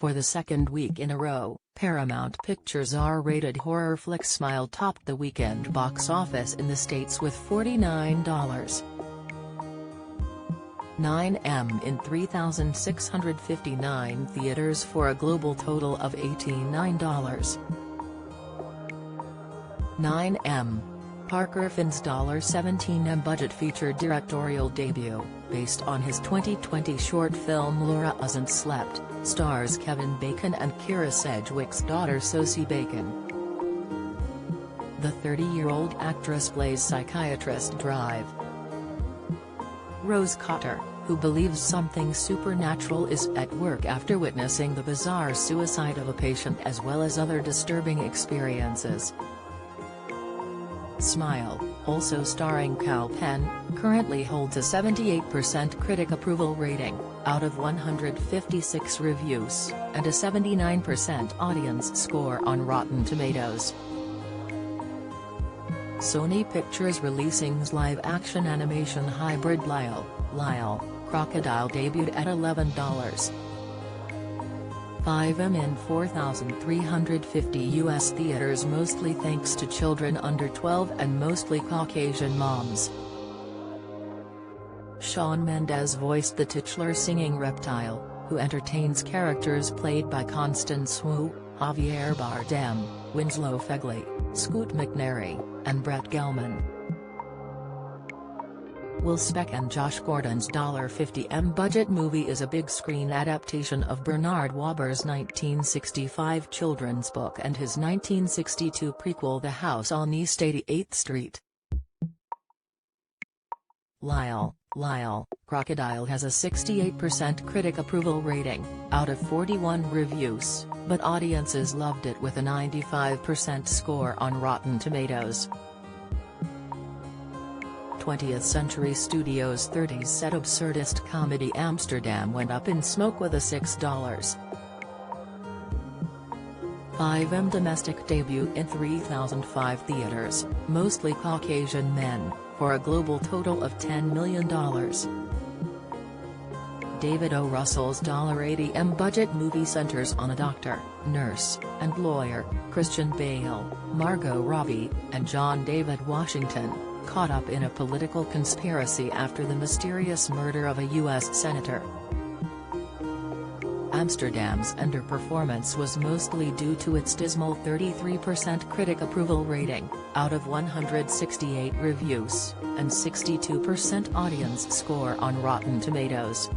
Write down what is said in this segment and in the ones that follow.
For the second week in a row, Paramount Pictures' R-rated horror flick Smile topped the weekend box office in the States with $49.9 in 3,659 theaters for a global total of $89.9. Parker Finn's $17 budget feature directorial debut, based on his 2020 short film Laura Hasn't Slept, stars Kevin Bacon and Kira Sedgwick's daughter Sosie Bacon. The 30-year-old actress plays psychiatrist Drive Rose Cotter, who believes something supernatural is at work after witnessing the bizarre suicide of a patient as well as other disturbing experiences. Smile, also starring Kal Penn, currently holds a 78% critic approval rating, out of 156 reviews, and a 79% audience score on Rotten Tomatoes. Sony Pictures Releasing's live-action animation hybrid Lyle Crocodile debuted at $11.5 in 4,350 U.S. theaters, mostly thanks to children under 12 and mostly Caucasian moms. Shawn Mendes voiced the titular singing reptile, who entertains characters played by Constance Wu, Javier Bardem, Winslow Fegley, Scoot McNairy, and Brett Gelman. Will Speck and Josh Gordon's $50 budget movie is a big-screen adaptation of Bernard Waber's 1965 children's book and his 1962 prequel The House on East 88th Street. Lyle Crocodile has a 68% critic approval rating, out of 41 reviews, but audiences loved it with a 95% score on Rotten Tomatoes. 20th Century Studios' 30s set absurdist comedy Amsterdam went up in smoke with a $6.5 domestic debut in 3,005 theaters, mostly Caucasian men, for a global total of $10 million. David O. Russell's $80 budget movie centers on a doctor, nurse, and lawyer, Christian Bale, Margot Robbie, and John David Washington, caught up in a political conspiracy after the mysterious murder of a U.S. senator. Amsterdam's underperformance was mostly due to its dismal 33% critic approval rating, out of 168 reviews, and 62% audience score on Rotten Tomatoes.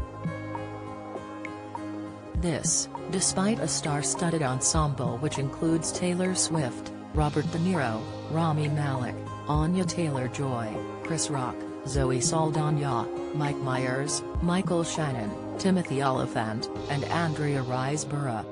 This, despite a star-studded ensemble which includes Taylor Swift, Robert De Niro, Rami Malek, Anya Taylor-Joy, Chris Rock, Zoe Saldana, Mike Myers, Michael Shannon, Timothy Olyphant, and Andrea Riseborough.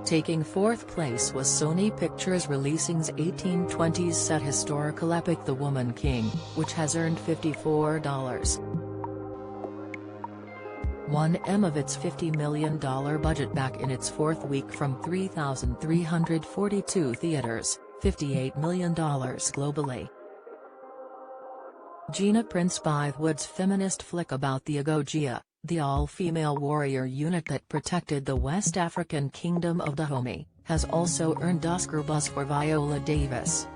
Taking fourth place was Sony Pictures Releasing's 1820s set historical epic The Woman King, which has earned $54.1 of its $50 million budget back in its fourth week from 3,342 theaters, $58 million globally. Gina Prince Bythewood's feminist flick about the Agojia, the all-female warrior unit that protected the West African kingdom of Dahomey, has also earned Oscar buzz for Viola Davis.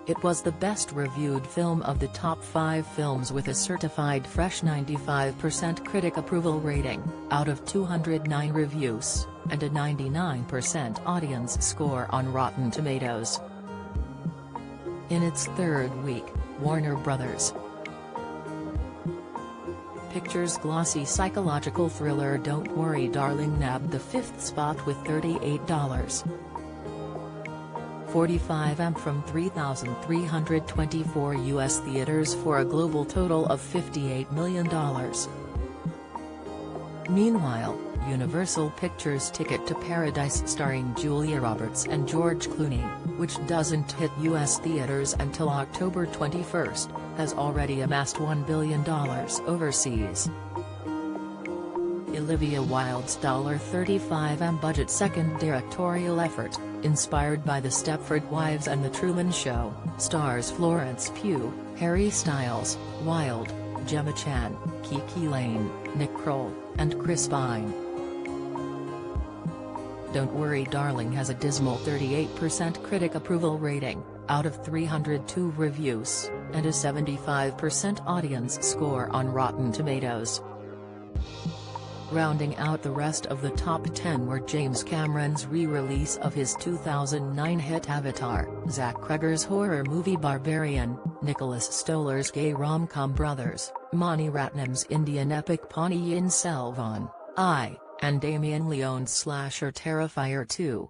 It was the best-reviewed film of the top 5 films with a certified fresh 95% critic approval rating, out of 209 reviews, and a 99% audience score on Rotten Tomatoes. In its third week, Warner Bros. Pictures' glossy psychological thriller Don't Worry Darling nabbed the 5th spot with $38.45 from 3,324 U.S. theaters for a global total of $58 million. Meanwhile, Universal Pictures' Ticket to Paradise starring Julia Roberts and George Clooney, which doesn't hit U.S. theaters until October 21, has already amassed $1 billion overseas. Olivia Wilde's $35 budget second directorial effort, inspired by The Stepford Wives and The Truman Show, stars Florence Pugh, Harry Styles, Wilde, Gemma Chan, Kiki Lane, Nick Kroll, and Chris Pine. Don't Worry Darling has a dismal 38% critic approval rating, out of 302 reviews, and a 75% audience score on Rotten Tomatoes. Rounding out the rest of the top 10 were James Cameron's re-release of his 2009 hit Avatar, Zach Cregger's horror movie Barbarian, Nicholas Stoller's gay rom-com Brothers, Mani Ratnam's Indian epic Ponniyin Selvan, and Damien Leone's slasher Terrifier 2.